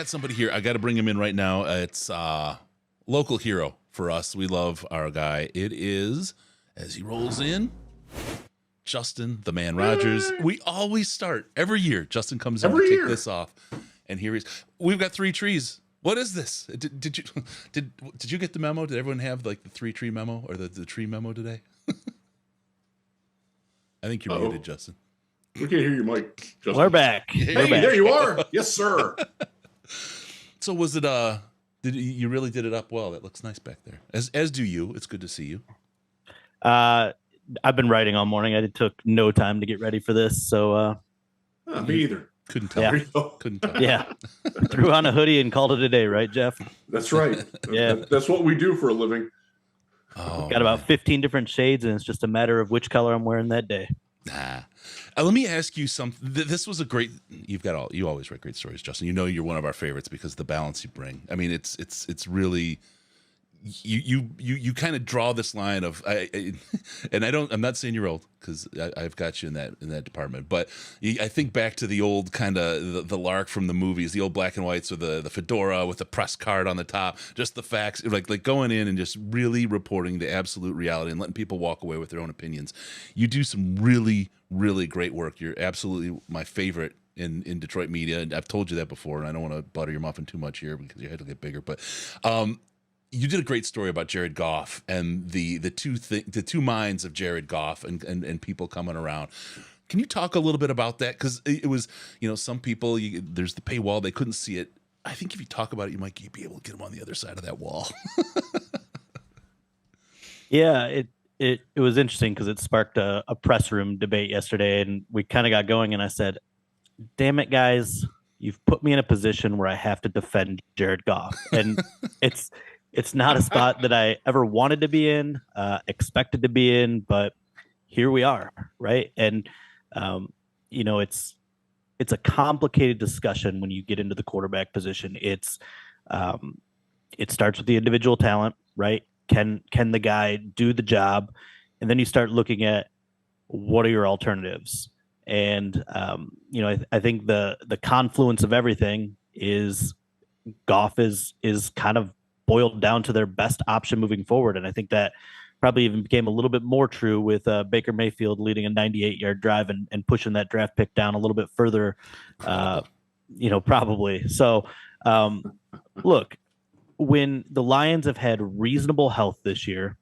got somebody here. I got to bring him in right now. It's local hero for us. We love our guy. It is, as he rolls in, Justin, the man Rogers. We always start every year. Justin comes in to kick this off, and here he's. We've got 3 trees. What is this? Did you get the memo? Did everyone have like the 3-tree memo or the tree memo today? I think you're muted, Justin. We can't hear you, Mike. Justin. We're back. Hey, We're back. there you are. Yes, sir. So was it you really did it up well? That looks nice back there. As do you. It's good to see you. I've been writing all morning. It took no time to get ready for this, so me either. Couldn't tell. Yeah. Couldn't tell. Yeah. Threw on a hoodie and called it a day, right, Jeff? That's right. Yeah. That's what we do for a living. Oh, got about 15 different shades, and it's just a matter of which color I'm wearing that day. Nah. Let me ask you something. This was a great. You always write great stories, Justin. You know you're one of our favorites because of the balance you bring. I mean, it's really. You kind of draw this line of and I'm not saying you're old because I've got you in that department, but I think back to the old kind of the lark from the movies, the old black and whites, or the fedora with the press card on the top, just the facts, like going in and just really reporting the absolute reality and letting people walk away with their own opinions. You do some really, really great work. You're absolutely my favorite in Detroit media, and I've told you that before, and I don't want to butter your muffin too much here because your head will get bigger, but you did a great story about Jared Goff and the two minds of Jared Goff and people coming around. Can you talk a little bit about that? Because it was, some people, there's the paywall, they couldn't see it. I think if you talk about it, you might be able to get them on the other side of that wall. Yeah, it was interesting because it sparked a press room debate yesterday, and we kind of got going, and I said, damn it, guys, you've put me in a position where I have to defend Jared Goff. And it's not a spot that I ever wanted to be in, expected to be in, but here we are, right? And it's a complicated discussion when you get into the quarterback position. It starts with the individual talent, right? Can the guy do the job? And then you start looking at what are your alternatives. And I think the confluence of everything is Goff is kind of boiled down to their best option moving forward. And I think that probably even became a little bit more true with Baker Mayfield leading a 98-yard drive and pushing that draft pick down a little bit further, probably. So, look, when the Lions have had reasonable health this year,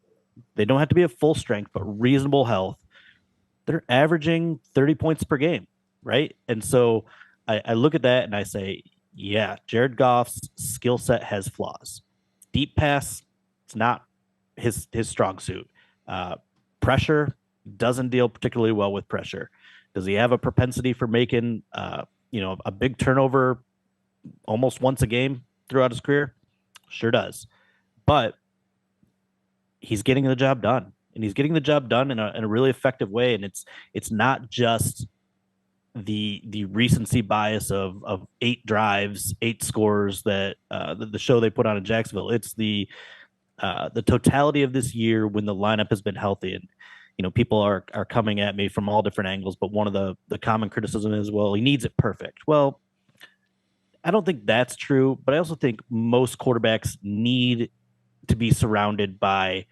they don't have to be at full strength, but reasonable health, they're averaging 30 points per game, right? And so I look at that and I say, yeah, Jared Goff's skill set has flaws. Deep pass, it's not his strong suit. Pressure, doesn't deal particularly well with pressure. Does he have a propensity for making a big turnover almost once a game throughout his career? Sure does. But he's getting the job done, and he's getting the job done in a really effective way. And it's not just the recency bias of 8 drives, 8 scores that the show they put on in Jacksonville. It's the totality of this year when the lineup has been healthy. And people are coming at me from all different angles, but one of the common criticism is, well, he needs it perfect. Well, I don't think that's true, but I also think most quarterbacks need to be surrounded by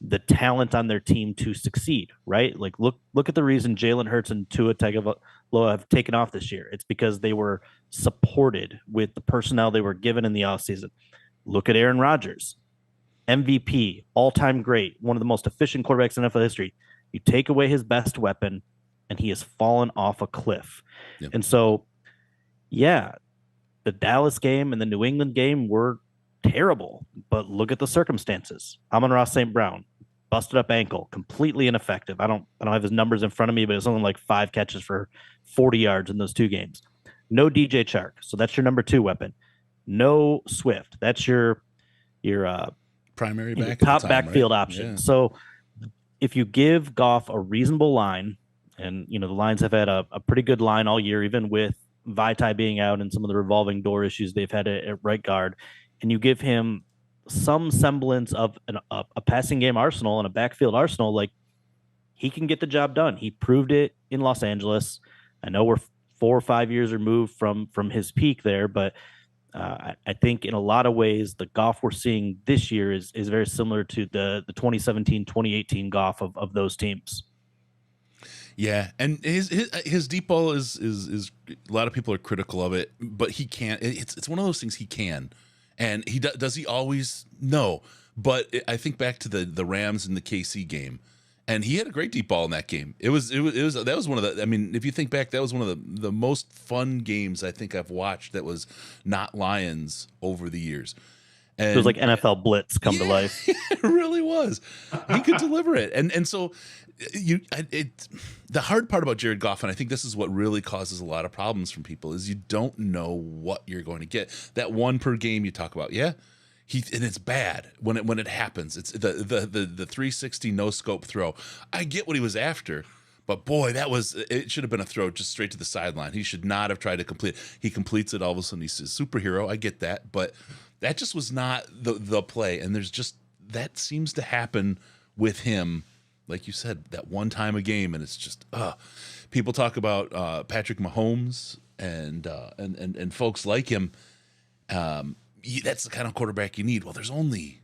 the talent on their team to succeed, right? Like look at the reason Jalen Hurts and Tua Tagovailoa have taken off this year. It's because they were supported with the personnel they were given in the offseason. Look at Aaron Rodgers, MVP, all-time great, one of the most efficient quarterbacks in NFL history. You take away his best weapon, and he has fallen off a cliff. Yep. And so, yeah, the Dallas game and the New England game were terrible, but look at the circumstances. Amon-Ra St. Brown, busted up ankle, completely ineffective. I don't have his numbers in front of me, but it's only like 5 catches for 40 yards in those 2 games. No DJ Chark, so that's your number 2 weapon. No Swift, that's your primary back, top backfield option. Yeah. So if you give Goff a reasonable line, and the Lions have had a pretty good line all year, even with Vitae being out and some of the revolving door issues they've had at right guard, and you give him some semblance of a passing game arsenal and a backfield arsenal, like, he can get the job done. He proved it in Los Angeles. I know we're 4 or 5 years removed from his peak there, but I think in a lot of ways, the Goff we're seeing this year is very similar to the 2017, 2018 Goff of those teams. Yeah, and his deep ball is a lot of people are critical of it, but he can't. It's one of those things he can, and does he always? No, but I think back to the Rams and the KC game, and he had a great deep ball in that game. It was that was one of the. I mean, if you think back, that was one of the most fun games I think I've watched that was not Lions over the years. And it was like NFL Blitz come to life. It really was. He could deliver it, and so the hard part about Jared Goff, and I think this is what really causes a lot of problems from people, is you don't know what you're going to get. That one per game you talk about, and it's bad when it happens. It's the 360 no scope throw. I get what he was after, but boy, it should have been a throw just straight to the sideline. He should not have tried to complete. He completes it. All of a sudden, he's a superhero. I get that, but that just was not the play. And that seems to happen with him. Like you said, that one time a game, and it's just people talk about Patrick Mahomes and folks like him. That's the kind of quarterback you need. Well, there's only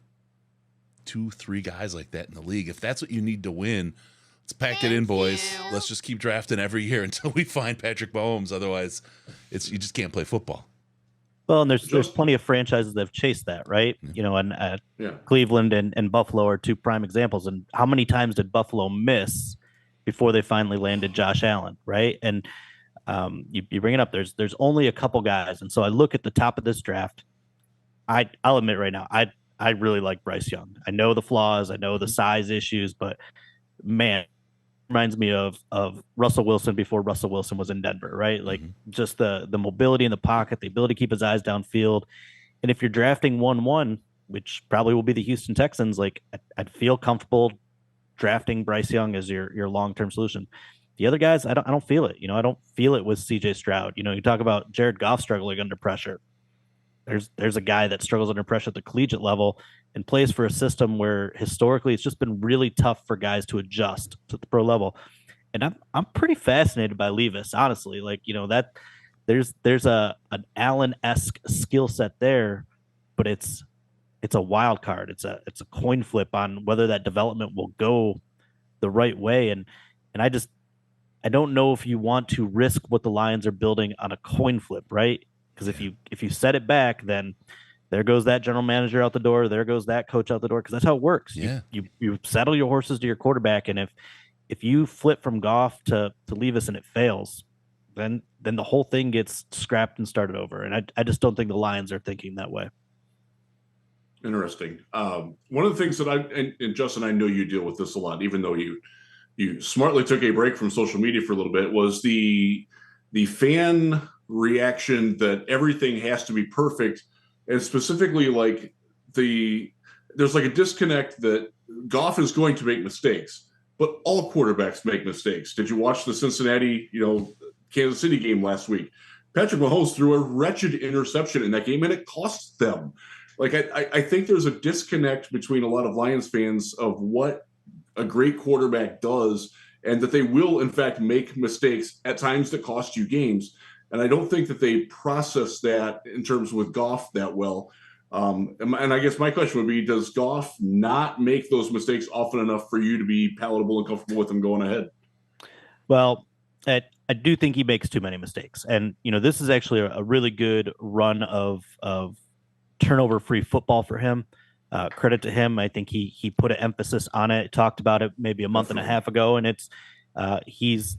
2-3 guys like that in the league. If that's what you need to win, let's pack it in, boys. Let's just keep drafting every year until we find Patrick Mahomes. Otherwise, you just can't play football. Well, and there's plenty of franchises that have chased that, right? And Cleveland and Buffalo are two prime examples. And how many times did Buffalo miss before they finally landed Josh Allen, right? And you bring it up. There's only a couple guys, and so I look at the top of this draft. I'll admit right now, I really like Bryce Young. I know the flaws, I know the size issues, but man, reminds me of Russell Wilson before Russell Wilson was in Denver, right? Like just the mobility in the pocket, the ability to keep his eyes downfield. And if you're drafting 1-1, which probably will be the Houston Texans, like I'd feel comfortable drafting Bryce Young as your long-term solution. The other guys, I don't feel it. I don't feel it with CJ Stroud. You talk about Jared Goff struggling under pressure. There's a guy that struggles under pressure at the collegiate level and plays for a system where historically it's just been really tough for guys to adjust to the pro level. And I'm pretty fascinated by Levis, honestly. Like, that there's an Allen-esque skill set there, but it's a wild card. It's a coin flip on whether that development will go the right way. And I don't know if you want to risk what the Lions are building on a coin flip, right? Because if you set it back, then there goes that general manager out the door. There goes that coach out the door. Because that's how it works. Yeah. You saddle your horses to your quarterback, and if you flip from Goff to Levis and it fails, then the whole thing gets scrapped and started over. And I just don't think the Lions are thinking that way. Interesting. One of the things that and Justin, I know you deal with this a lot, even though you smartly took a break from social media for a little bit, was the fan reaction that everything has to be perfect, and specifically like there's like a disconnect that Goff is going to make mistakes, but all quarterbacks make mistakes. Did you watch the Cincinnati, Kansas City game last week? Patrick Mahomes threw a wretched interception in that game, and it cost them. Like I think there's a disconnect between a lot of Lions fans of what a great quarterback does, and that they will in fact make mistakes at times that cost you games. And I don't think that they process that in terms with Goff that well. And I guess my question would be, does Goff not make those mistakes often enough for you to be palatable and comfortable with him going ahead? Well, I do think he makes too many mistakes. And, this is actually a really good run of turnover-free football for him. Credit to him. I think he put an emphasis on it, talked about it maybe a month and a half ago, and it's he's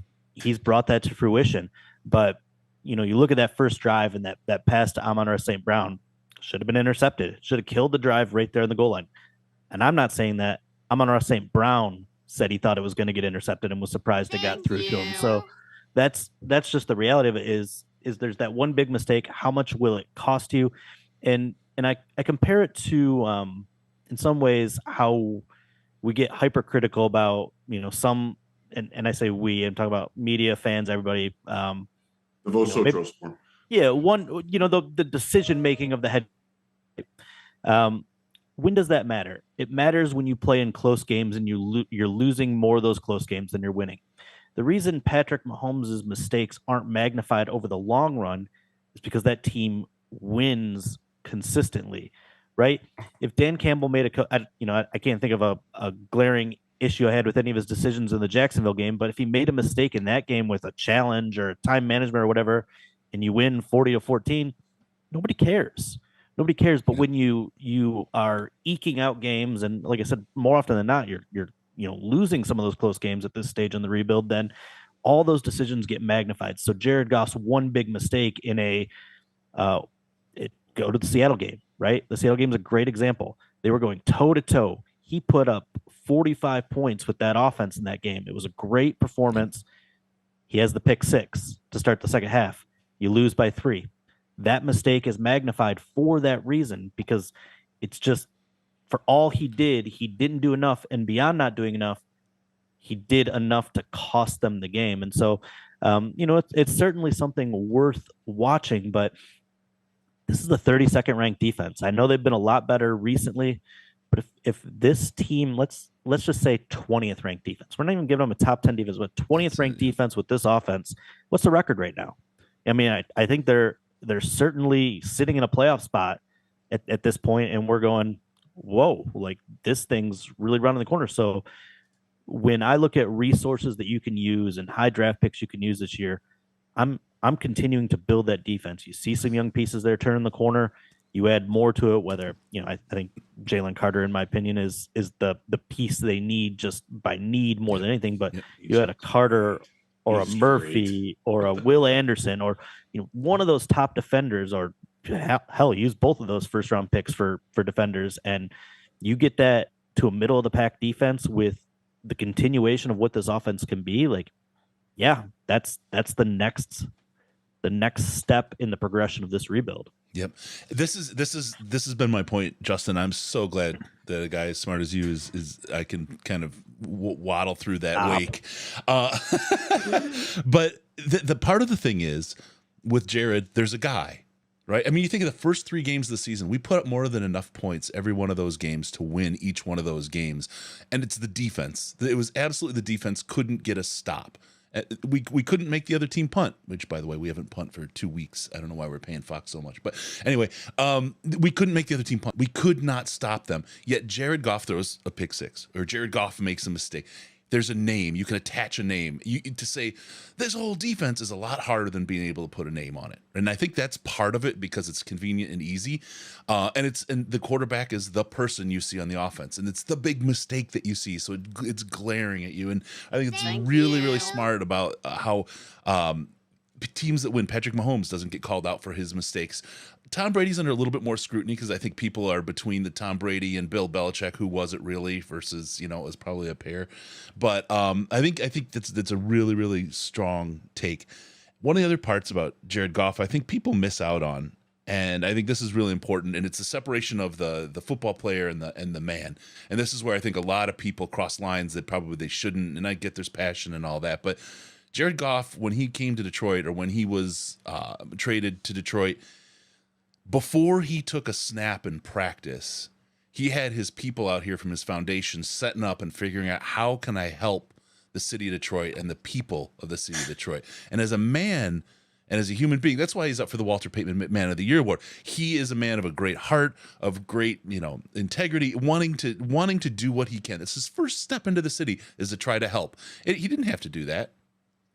brought that to fruition. But you look at that first drive and that pass to Amon-Ra St. Brown should have been intercepted. Should have killed the drive right there in the goal line. And I'm not saying that. Amon-Ra St. Brown said he thought it was going to get intercepted and was surprised it got through to him. So that's just the reality of it is there's that one big mistake. How much will it cost you? And I compare it to in some ways how we get hypercritical about some and I say we, I'm talking about media, fans, everybody. The Vosotros form. Yeah, the decision making of the head. When does that matter? It matters when you play in close games and you're losing more of those close games than you're winning. The reason Patrick Mahomes' mistakes aren't magnified over the long run is because that team wins consistently, right? If Dan Campbell made I can't think of a glaring issue I had with any of his decisions in the Jacksonville game, but if he made a mistake in that game with a challenge or time management or whatever, and you win 40-14, nobody cares. Nobody cares. But when you are eking out games, and like I said, more often than not, you're losing some of those close games at this stage in the rebuild, then all those decisions get magnified. So Jared Goff's one big mistake in go to the Seattle game, right? The Seattle game is a great example. They were going toe to toe. He put up 45 points with that offense in that game. It was a great performance. He has the pick 6 to start the second half. You lose by 3. That mistake is magnified for that reason, because it's just, for all he didn't do enough, and beyond not doing enough, he did enough to cost them the game. And so, it's certainly something worth watching, but this is the 32nd ranked defense. I know they've been a lot better recently, but if this team, let's just say 20th ranked defense, we're not even giving them a top 10 defense, but 20th ranked defense with this offense, what's the record right now? I mean, I think they're certainly sitting in a playoff spot at this point, and we're going, whoa, like this thing's really running the corner. So when I look at resources that you can use and high draft picks you can use this year, I'm continuing to build that defense. You see some young pieces there turning the corner. You add more to it, whether, I think Jalen Carter, in my opinion, is the piece they need, just by need more than anything. But you had a Carter or a Murphy or a Will Anderson, or one of those top defenders, or hell, use both of those first round picks for defenders, and you get that to a middle of the pack defense with the continuation of what this offense can be. Like, yeah, that's the next step in the progression of this rebuild. Yep. This has been my point, Justin. I'm so glad that a guy as smart as you is I can kind of waddle through that wake. But the part of the thing is, with Jared, there's a guy, right? I mean, you think of the first 3 games of the season, we put up more than enough points every one of those games to win each one of those games. And it's the defense. It was absolutely the defense couldn't get a stop. We couldn't make the other team punt, which, by the way, we haven't punt for 2 weeks. I don't know why we're paying Fox so much. But anyway, we couldn't make the other team punt. We could not stop them. Yet Jared Goff throws a pick 6, or Jared Goff makes a mistake. There's a name. You can attach a name. To say this whole defense is a lot harder than being able to put a name on it. And I think that's part of it, because it's convenient and easy. And the quarterback is the person you see on the offense, and it's the big mistake that you see. So it's glaring at you. And I think it's really smart about how teams that win. Patrick Mahomes doesn't get called out for his mistakes. Tom Brady's under a little bit more scrutiny, because I think people are between the Tom Brady and Bill Belichick, who was it really, versus, it was probably a pair. But I think that's a really strong take. One of the other parts about Jared Goff, I think people miss out on, and I think this is really important, and it's the separation of the football player and the man. And this is where I think a lot of people cross lines that probably they shouldn't. And I get there's passion and all that, but Jared Goff, when he came to Detroit, or when he was traded to Detroit, before he took a snap in practice, he had his people out here from his foundation setting up and figuring out, how can I help the city of Detroit and the people of the city of Detroit? And as a man and as a human being, that's why he's up for the Walter Payton Man of the Year award. He is a man of a great heart, of great, integrity, wanting to do what he can. It's his first step into the city, is to try to help. He didn't have to do that.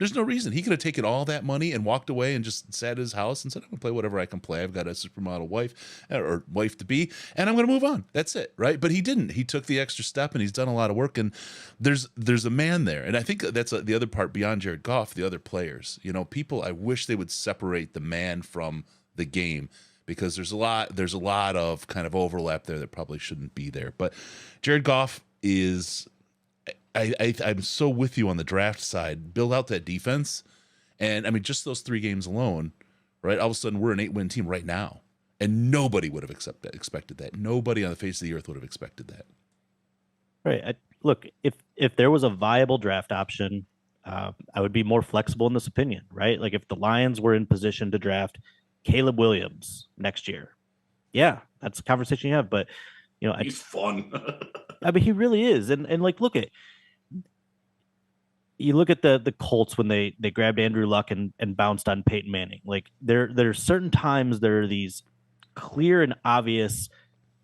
There's no reason. He could have taken all that money and walked away and just sat at his house and said, I'm going to play whatever I can play. I've got a supermodel wife, or wife to be, and I'm going to move on. That's it, right? But he didn't. He took the extra step, and he's done a lot of work, and there's a man there. And I think that's the other part beyond Jared Goff, the other players. People, I wish they would separate the man from the game, because there's a lot of kind of overlap there that probably shouldn't be there. But Jared Goff is... I'm so with you on the draft side. Build out that defense, and I mean, just those 3 games alone, right? All of a sudden, we're an 8-win team right now, and nobody would have expected that. Nobody on the face of the earth would have expected that. Right. Look, if there was a viable draft option, I would be more flexible in this opinion, right? Like, if the Lions were in position to draft Caleb Williams next year, yeah, that's a conversation you have. But he's fun. I mean, he really is, and like, look at. you look at the Colts when they grabbed Andrew Luck and bounced on Peyton Manning. Like there's certain times there are these clear and obvious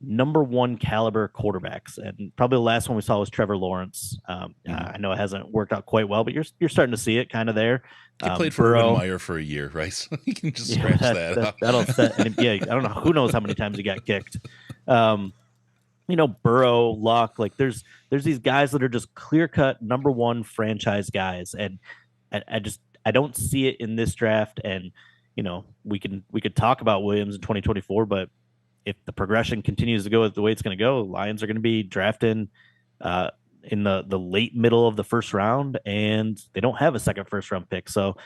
number one caliber quarterbacks, and probably the last one we saw was Trevor Lawrence. I know it hasn't worked out quite well, but you're starting to see it kind of there. He played for Urban Meyer for a year, right? So you can just scratch that up. That'll set. And yeah, I don't know. Who knows how many times he got kicked. Burrow, Luck, like there's these guys that are just clear cut number one franchise guys, and I don't see it in this draft. And we could talk about Williams in 2024, but if the progression continues to go the way it's going to go, Lions are going to be drafting in the late middle of the first round, and they don't have a second first round pick. So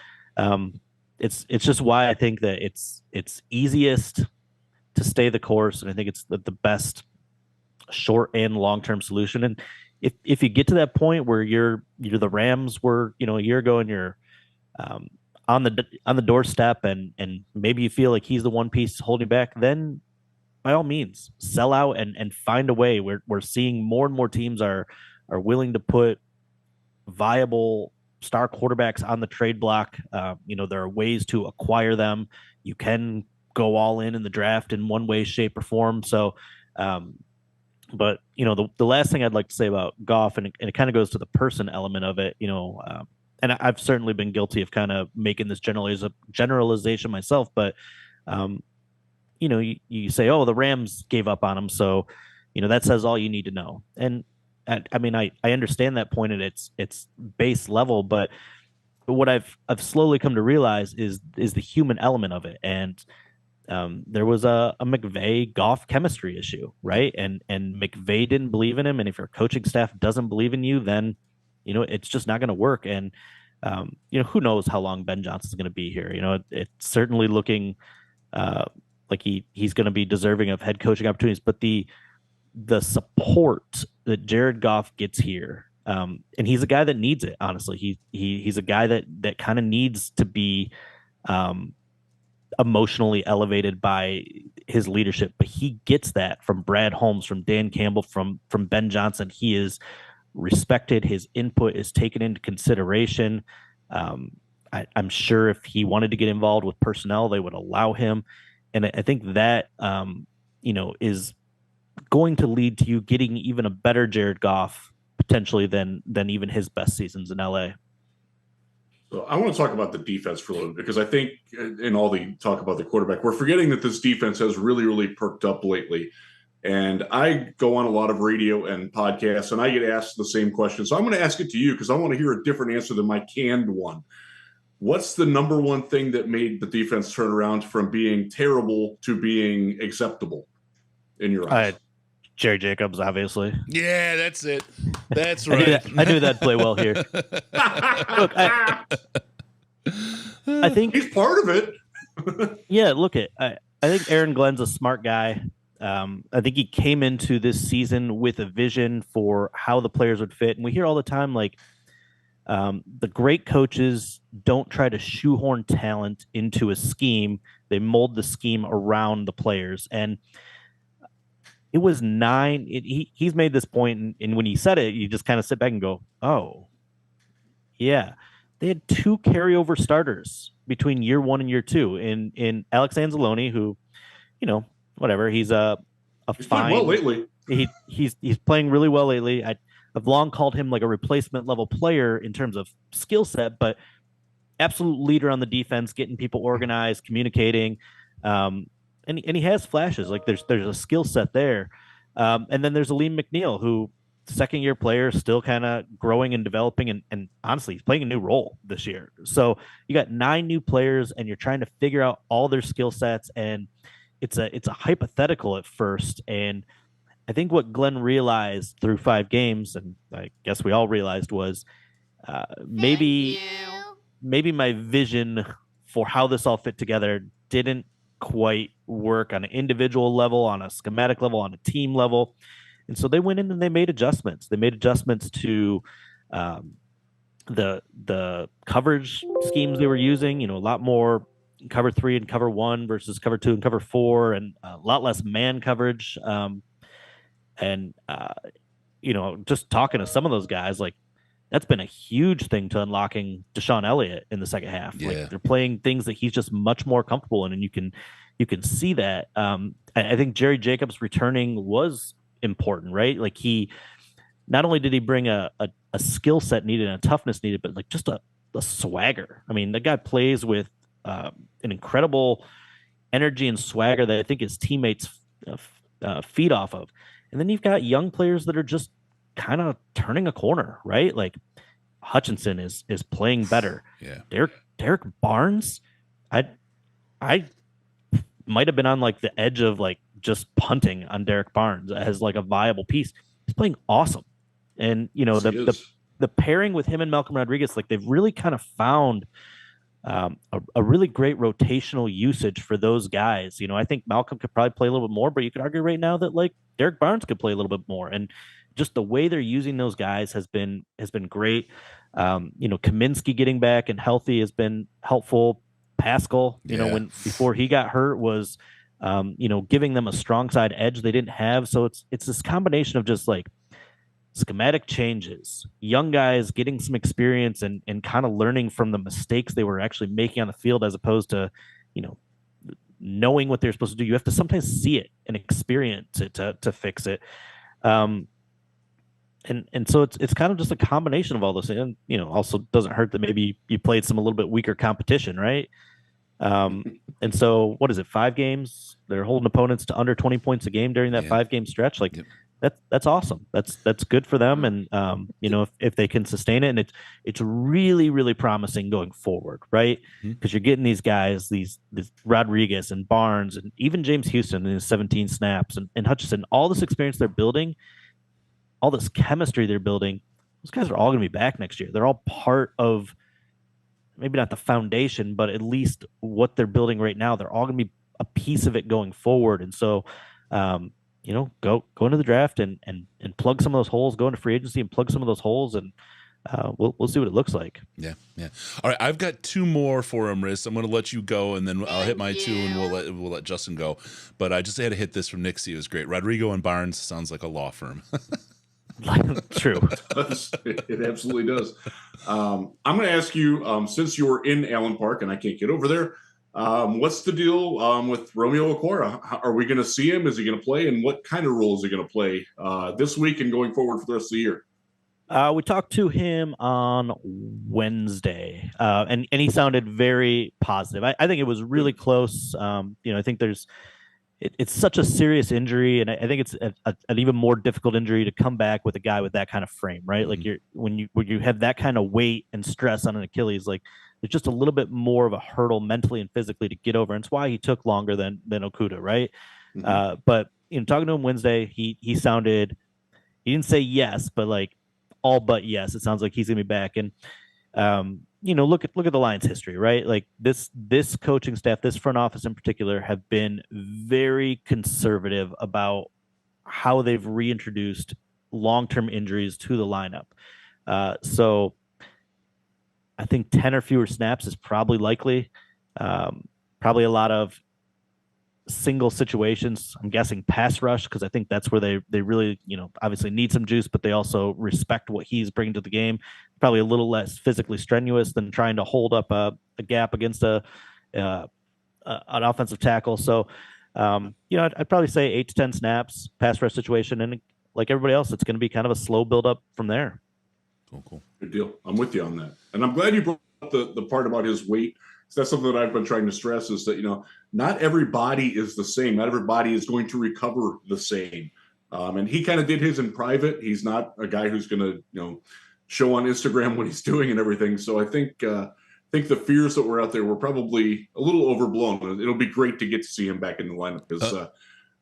it's just why I think that it's easiest to stay the course, and I think it's the best short and long term solution. And if you get to that point where you're the Rams were, a year ago, and you're on the doorstep, and maybe you feel like he's the one piece holding back, then by all means sell out and find a way. We're seeing more and more teams are willing to put viable star quarterbacks on the trade block. There are ways to acquire them. You can go all in the draft in one way, shape, or form. So, but the last thing I'd like to say about Goff, and it kind of goes to the person element of it, and I've certainly been guilty of kind of making this generalization myself, but you say, oh, the Rams gave up on him, so that says all you need to know. And I mean, I understand that point at its base level, but what I've slowly come to realize is the human element of it. And there was a McVay Goff chemistry issue, right? And McVay didn't believe in him, and if your coaching staff doesn't believe in you, then it's just not going to work. And who knows how long Ben Johnson's going to be here? It's certainly looking like he's going to be deserving of head coaching opportunities, but the support that Jared Goff gets here, and he's a guy that needs it. Honestly, he's a guy that kind of needs to be emotionally elevated by his leadership, but he gets that from Brad Holmes, from Dan Campbell, from Ben Johnson. He is respected. His input is taken into consideration. I'm sure if he wanted to get involved with personnel, they would allow him. And I think that, is going to lead to you getting even a better Jared Goff potentially than even his best seasons in LA. So I want to talk about the defense for a little bit, because I think in all the talk about the quarterback, we're forgetting that this defense has really, really perked up lately. And I go on a lot of radio and podcasts, and I get asked the same question. So I'm going to ask it to you because I want to hear a different answer than my canned one. What's the number one thing that made the defense turn around from being terrible to being acceptable in your eyes? Jerry Jacobs, obviously. Yeah, that's it. That's right. I knew that'd play well here. Look, I think he's part of it. Yeah, I think Aaron Glenn's a smart guy. I think he came into this season with a vision for how the players would fit. And we hear all the time, like, the great coaches don't try to shoehorn talent into a scheme. They mold the scheme around the players. And it was he's made this point, and when he said it, you just kind of sit back and go, oh, yeah. They had 2 carryover starters between year 1 and year 2 in Alex Anzalone, who, whatever. He's he's fine. Well lately. He's playing really well lately. I've long called him like a replacement level player in terms of skill set, but absolute leader on the defense, getting people organized, communicating. And he has flashes. Like there's a skill set there. And then there's Aleem McNeil, who second year player, still kind of growing and developing. And honestly, he's playing a new role this year. So you got 9 new players, and you're trying to figure out all their skill sets. And it's a hypothetical at first. And I think what Glenn realized through 5 games, and I guess we all realized, was maybe my vision for how this all fit together didn't quite work on an individual level, on a schematic level, on a team level. And so they went in and they made adjustments. They made adjustments to the coverage schemes they were using, a lot more cover 3 and cover 1 versus cover 2 and cover 4, and a lot less man coverage. Just talking to some of those guys, like that's been a huge thing to unlocking Deshaun Elliott in the second half. Yeah. Like they're playing things that he's just much more comfortable in, and you can see that. I think Jerry Jacobs returning was important, right? Like he not only did he bring a skill set needed and a toughness needed, but like just a swagger. I mean, the guy plays with an incredible energy and swagger that I think his teammates feed off of. And then you've got young players that are just kind of turning a corner, right? Like Hutchinson is playing better. Yeah. Derek Barnes, I might have been on like the edge of like just punting on Derek Barnes as like a viable piece. He's playing awesome. And you know, the pairing with him and Malcolm Rodriguez, like they've really kind of found a really great rotational usage for those guys. You know, I think Malcolm could probably play a little bit more, but you could argue right now that like Derek Barnes could play a little bit more. And just the way they're using those guys has been great. You know, Kaminsky getting back and healthy has been helpful. Pascal, you know, when before he got hurt was you know, giving them a strong side edge they didn't have. So it's this combination of just like schematic changes, young guys getting some experience and kind of learning from the mistakes they were actually making on the field, as opposed to, you know, knowing what they're supposed to do. You have to sometimes see it and experience it to fix it. And so it's kind of just a combination of all those things. And, you know, also doesn't hurt that maybe you played some a little bit weaker competition, right? And so what is it, 5 games? They're holding opponents to under 20 points a game during that 5-game stretch. Like that's awesome. That's good for them. And you know, if they can sustain it, and it's really, really promising going forward, right? Because you're getting these guys, these Rodriguez and Barnes and even James Houston in his 17 snaps and Hutchinson, all this experience they're building, all this chemistry they're building, those guys are all going to be back next year. They're all part of maybe not the foundation, but at least what they're building right now. They're all going to be a piece of it going forward. And so, you know, go into the draft and plug some of those holes, go into free agency and plug some of those holes, and we'll see what it looks like. Yeah. All right, I've got 2 more for him, Riz. I'm going to let you go, and then I'll hit my 2, and we'll let Justin go. But I just had to hit this from Nixie. It was great. Rodrigo and Barnes sounds like a law firm. True. It absolutely does. I'm going to ask you, since you're in Allen Park and I can't get over there, what's the deal with Romeo Okwara? Are we going to see him? Is he going to play? And what kind of role is he going to play this week and going forward for the rest of the year? We talked to him on Wednesday, and he sounded very positive. I think it was really close. You know, I think it's such a serious injury, and I think it's an even more difficult injury to come back with a guy with that kind of frame, right? Like when you have that kind of weight and stress on an Achilles, like there's just a little bit more of a hurdle mentally and physically to get over. And it's why he took longer than Okudah, right? But you know, talking to him Wednesday, he didn't say yes, but like all but yes, it sounds like he's gonna be back. And you know, look at the Lions' history, right? Like this coaching staff, this front office in particular, have been very conservative about how they've reintroduced long-term injuries to the lineup. So I think 10 or fewer snaps is probably likely. Probably a lot of single situations. I'm guessing pass rush, because I think that's where they really, you know, obviously need some juice, but they also respect what he's bringing to the game. Probably a little less physically strenuous than trying to hold up a gap against an offensive tackle. So, you know, I'd probably say 8 to 10 snaps, pass rush situation, and like everybody else, it's going to be kind of a slow build up from there. Cool. Good deal. I'm with you on that, and I'm glad you brought up the part about his weight. So that's something that I've been trying to stress, is that, you know, not every body is the same. Not every body is going to recover the same. And he kind of did his in private. He's not a guy who's going to, you know, show on Instagram what he's doing and everything. So I think the fears that were out there were probably a little overblown. It'll be great to get to see him back in the lineup, because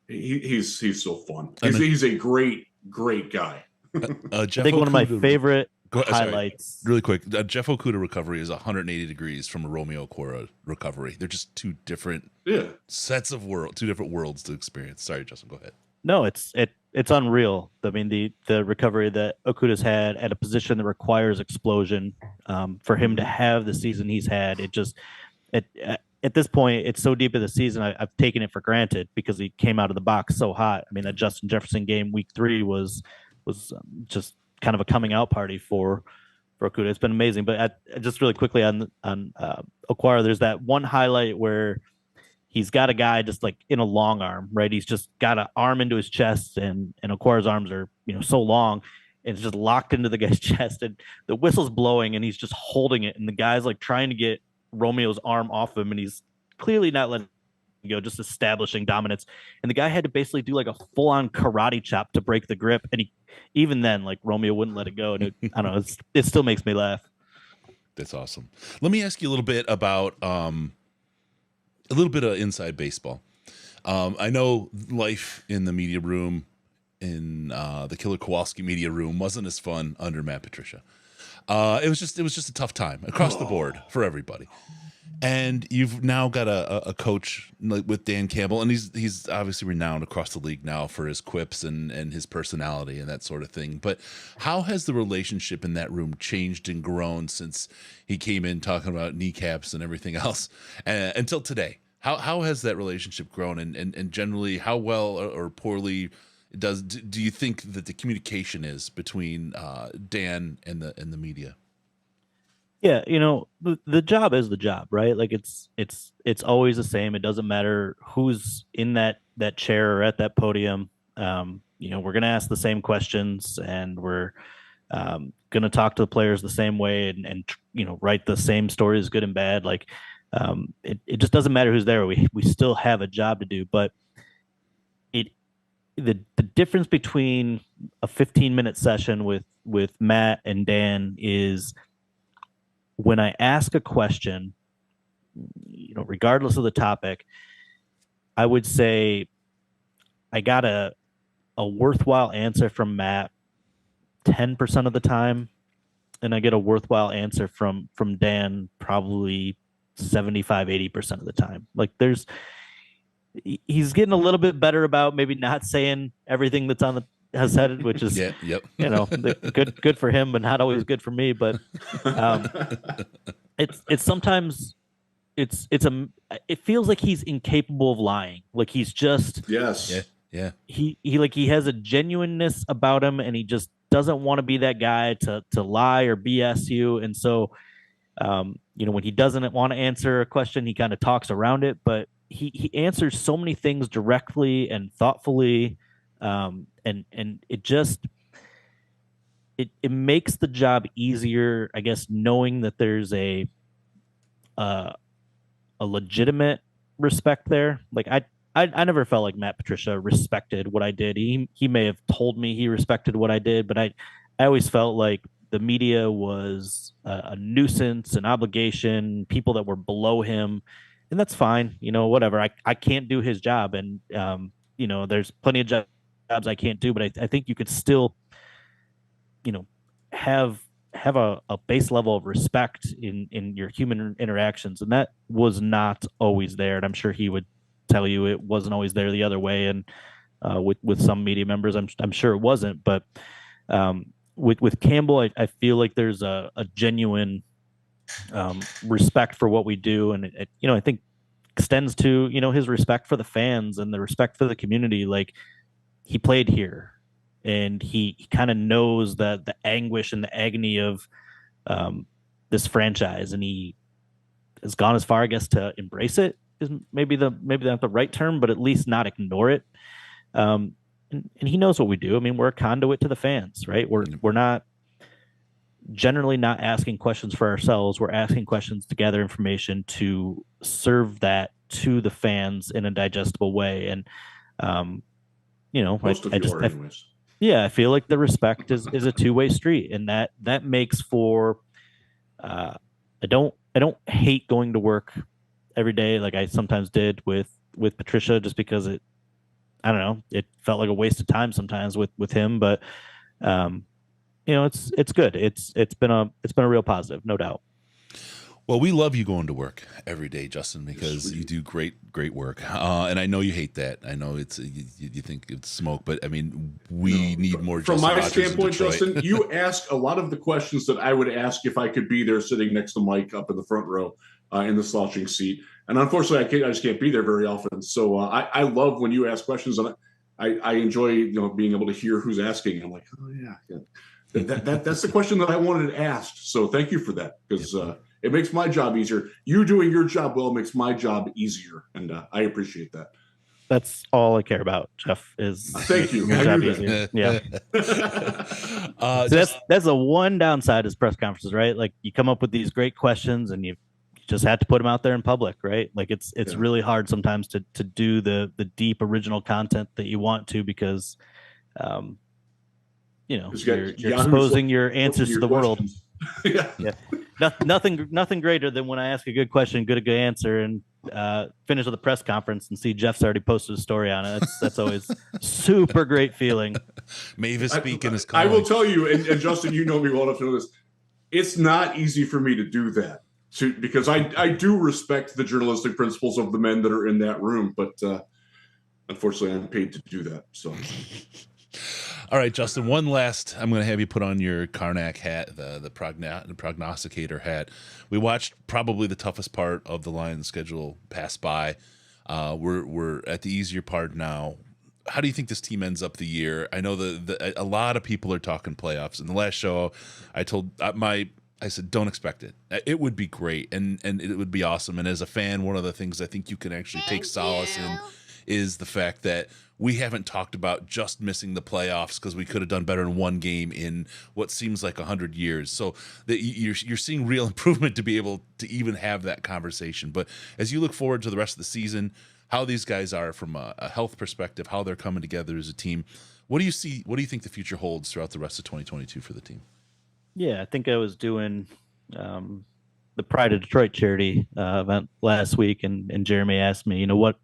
he's so fun. He's a great guy. I think one of my favorite highlights. Sorry, really quick, Jeff Okudah recovery is 180 degrees from a Romeo Okwara recovery. They're just 2 different sets of 2 different worlds to experience. Sorry, Justin, go ahead. No, it's unreal. I mean, the recovery that Okudah's had at a position that requires explosion, for him to have the season he's had, at this point, it's so deep in the season, I've taken it for granted, because he came out of the box so hot. I mean, that Justin Jefferson game week 3 was just kind of a coming out party for Okuda. It's been amazing. But just really quickly on Okwara, there's that one highlight where he's got a guy just like in a long arm, right? He's just got an arm into his chest, and Okwara's arms are so long, and it's just locked into the guy's chest, and the whistle's blowing, and he's just holding it, and the guy's like trying to get Romeo's arm off him, and he's clearly not letting go, just establishing dominance. And the guy had to basically do like a full-on karate chop to break the grip, and even then, like Romeo wouldn't let it go, and I don't know, it still makes me laugh. That's awesome. Let me ask you a little bit about a little bit of inside baseball. I know life in the media room, in the Killer Kowalski media room, wasn't as fun under Matt Patricia. It was just a tough time across the board for everybody. And you've now got a coach with Dan Campbell, and he's obviously renowned across the league now for his quips and his personality and that sort of thing. But how has the relationship in that room changed and grown since he came in talking about kneecaps and everything else until today? How has that relationship grown, and generally how well or poorly do you think that the communication is between Dan and the media? Yeah, the job is the job, right? Like it's always the same. It doesn't matter who's in that chair or at that podium. We're gonna ask the same questions, and we're gonna talk to the players the same way, and write the same stories, good and bad. Like it just doesn't matter who's there. We still have a job to do, but the difference between a 15-minute session with Matt and Dan is, when I ask a question, regardless of the topic, I would say I got a worthwhile answer from Matt 10% of the time, and I get a worthwhile answer from Dan probably 75-80% of the time. Like he's getting a little bit better about maybe not saying everything that's on the has said, which is good for him, but not always good for me. But it's sometimes it feels like he's incapable of lying. Like he's just he has a genuineness about him, and he just doesn't want to be that guy to lie or BS you. And so when he doesn't want to answer a question, he kind of talks around it, but he answers so many things directly and thoughtfully. And it just it makes the job easier, I guess, knowing that there's a legitimate respect there. Like I never felt like Matt Patricia respected what I did. He may have told me he respected what I did, but I always felt like the media was a nuisance, an obligation, people that were below him, and that's fine. Whatever. I can't do his job, and there's plenty of jobs I can't do, but I think you could still, have a base level of respect in your human interactions, and that was not always there. And I'm sure he would tell you it wasn't always there the other way. And with some media members, I'm sure it wasn't. But with Campbell, I feel like there's a genuine respect for what we do, and I think extends to his respect for the fans and the respect for the community. Like, he played here, and he kind of knows the anguish and the agony of this franchise, and he has gone as far, I guess, to embrace it is maybe not the right term, but at least not ignore it. And he knows what we do. I mean, we're a conduit to the fans, right? We're not generally not asking questions for ourselves. We're asking questions to gather information to serve that to the fans in a digestible way. And I feel like the respect is a two-way street, and that makes for I don't hate going to work every day like I sometimes did with Patricia, just because it felt like a waste of time sometimes with him. But it's good. It's been a real positive, no doubt. Well, we love you going to work every day, Justin, because you do great work. And I know you hate that. I know you think it's smoke, but I mean, we need more. From my standpoint, Justin, you ask a lot of the questions that I would ask if I could be there sitting next to Mike up in the front row in the slouching seat. And unfortunately, I just can't be there very often. So I love when you ask questions, and I enjoy being able to hear who's asking. I'm like, oh yeah. That's the question that I wanted asked. So thank you for that, because it makes my job easier. You doing your job well makes my job easier, and I appreciate that. That's all I care about, Jeff, is thank you. Your job easier. Yeah. So that's the one downside is press conferences, right? Like you come up with these great questions and you just have to put them out there in public, right? Like it's really hard sometimes to do the deep original content that you want to, because you're exposing your answers to the world. Yeah. Nothing greater than when I ask a good question, get a good answer, and finish with a press conference and see Jeff's already posted a story on it. That's always super great feeling. Mavis speaking is calling. I will tell you, and Justin, you know me well enough to know this. It's not easy for me to do that, because I do respect the journalistic principles of the men that are in that room, but unfortunately, I'm paid to do that. So. All right, Justin, one last, I'm going to have you put on your Karnak hat, the prognosticator hat. We watched probably the toughest part of the Lions schedule pass by. We're at the easier part now. How do you think this team ends up the year? I know a lot of people are talking playoffs. In the last show, I told I said, don't expect it. It would be great, and it would be awesome. And as a fan, one of the things I think you can actually take solace in is the fact that we haven't talked about just missing the playoffs because we could have done better in one game in what seems like 100 years. So that you're seeing real improvement to be able to even have that conversation. But as you look forward to the rest of the season, how these guys are from a health perspective, how they're coming together as a team, what do you see? What do you think the future holds throughout the rest of 2022 for the team? Yeah, I think I was doing the Pride of Detroit charity event last week, and Jeremy asked me, what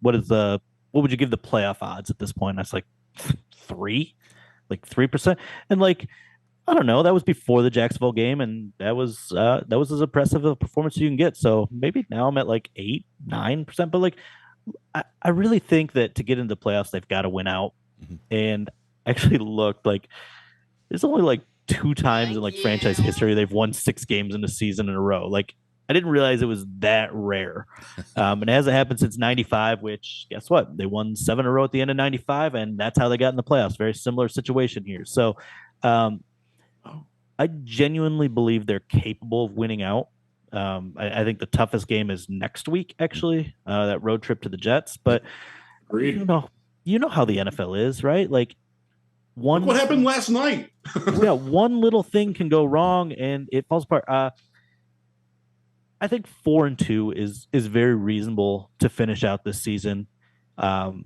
would you give the playoff odds at this point? And I was like, 3%. And I don't know, that was before the Jacksonville game, and that was as impressive a performance as you can get. So maybe now I'm at 8-9%, but I really think that to get into the playoffs, they've got to win out. Mm-hmm. And actually looked there's only 2 times in franchise history they've won 6 games in a season in a row. I didn't realize it was that rare. And it hasn't happened since 95, which guess what? They won 7 in a row at the end of 95, and that's how they got in the playoffs. Very similar situation here. So I genuinely believe they're capable of winning out. I think the toughest game is next week, actually, that road trip to the Jets. But you know how the NFL is, right? Look what happened last night. Yeah, one little thing can go wrong, and it falls apart. I think 4-2 is very reasonable to finish out this season. And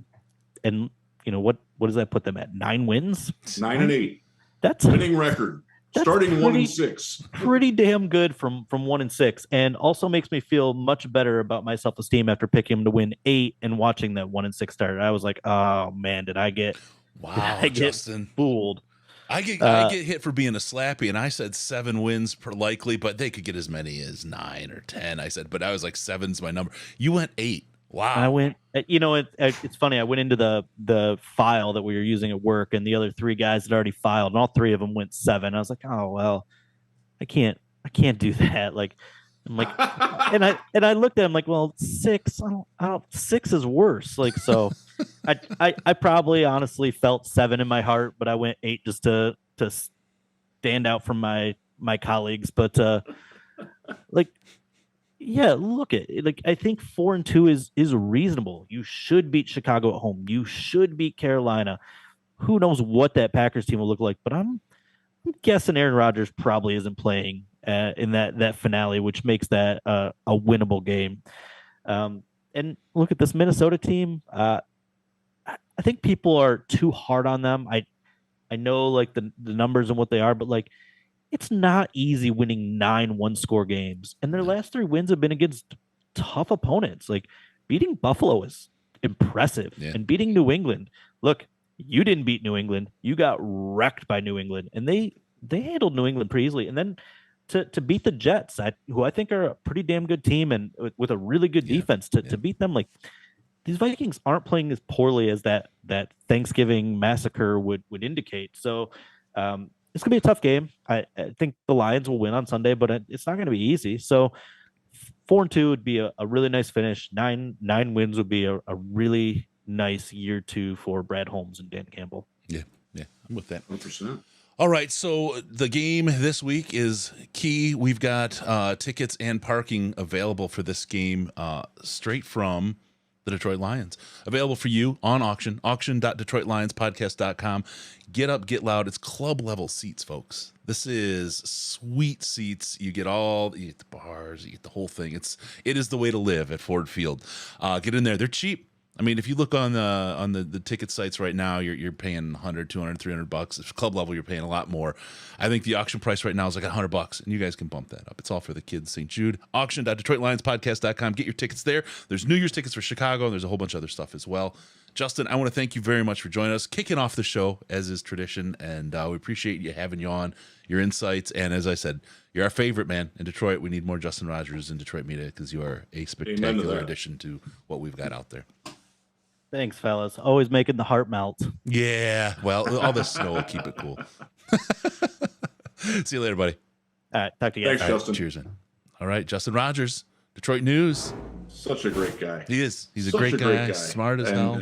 what does that put them at? 9 wins? 9-8. That's winning record. Starting 1-6. Pretty damn good from 1-6, and also makes me feel much better about my self-esteem after picking them to win 8 and watching that 1-6 start. I was like, oh man, did I get Justin fooled? I get hit for being a slappy, and I said 7 wins per likely, but they could get as many as 9 or 10. I said, but I was 7's my number. You went 8. Wow. I went. It's funny. I went into the file that we were using at work, and the other 3 guys had already filed, and all 3 of them went 7. I was like, oh well, I can't do that. I'm and I looked at him well, 6. I don't 6 is worse. So I probably honestly felt 7 in my heart, but I went 8 just to stand out from my colleagues. But yeah, look at it. I think 4-2 is reasonable. You should beat Chicago at home. You should beat Carolina. Who knows what that Packers team will look like? But I'm guessing Aaron Rodgers probably isn't playing in that finale, which makes that a winnable game. And look at this Minnesota team. I think people are too hard on them. I know the numbers and what they are, but it's not easy winning 9 one-score games. And their last 3 wins have been against tough opponents. Beating Buffalo is impressive. Yeah. And beating New England. Look, you didn't beat New England. You got wrecked by New England. And they handled New England pretty easily. And then to beat the Jets, who I think are a pretty damn good team and with a really good defense, to beat them, these Vikings aren't playing as poorly as that Thanksgiving massacre would indicate. So it's going to be a tough game. I think the Lions will win on Sunday, but it's not going to be easy. So 4-2 would be a really nice finish. 9 wins would be a really nice year 2 for Brad Holmes and Dan Campbell. Yeah, I'm with that. 100%. All right, so the game this week is key. We've got tickets and parking available for this game straight from the Detroit Lions. Available for you on auction, auction.detroitlionspodcast.com. Get up, get loud. It's club level seats, folks. This is sweet seats. You get the bars, you get the whole thing. It is the way to live at Ford Field. Get in there. They're cheap. I mean, if you look on the ticket sites right now, you're paying $100, $200, $300. If club level, you're paying a lot more. I think the auction price right now is like $100, and you guys can bump that up. It's all for the kids. St. Jude. Auction.DetroitLionsPodcast.com. Get your tickets there. There's New Year's tickets for Chicago, and there's a whole bunch of other stuff as well. Justin, I want to thank you very much for joining us, kicking off the show as is tradition, and we appreciate you having you on, your insights, and as I said, you're our favorite, man. In Detroit, we need more Justin Rogers in Detroit media because you are a spectacular addition to what we've got out there. Thanks, fellas. Always making the heart melt. Yeah. Well, all this snow will keep it cool. See you later, buddy. All right. Talk to you guys. Thanks, Justin. Cheers, man. All right. Justin Rogers, Detroit News. Such a great guy. He is. He's a great guy. Smart as hell.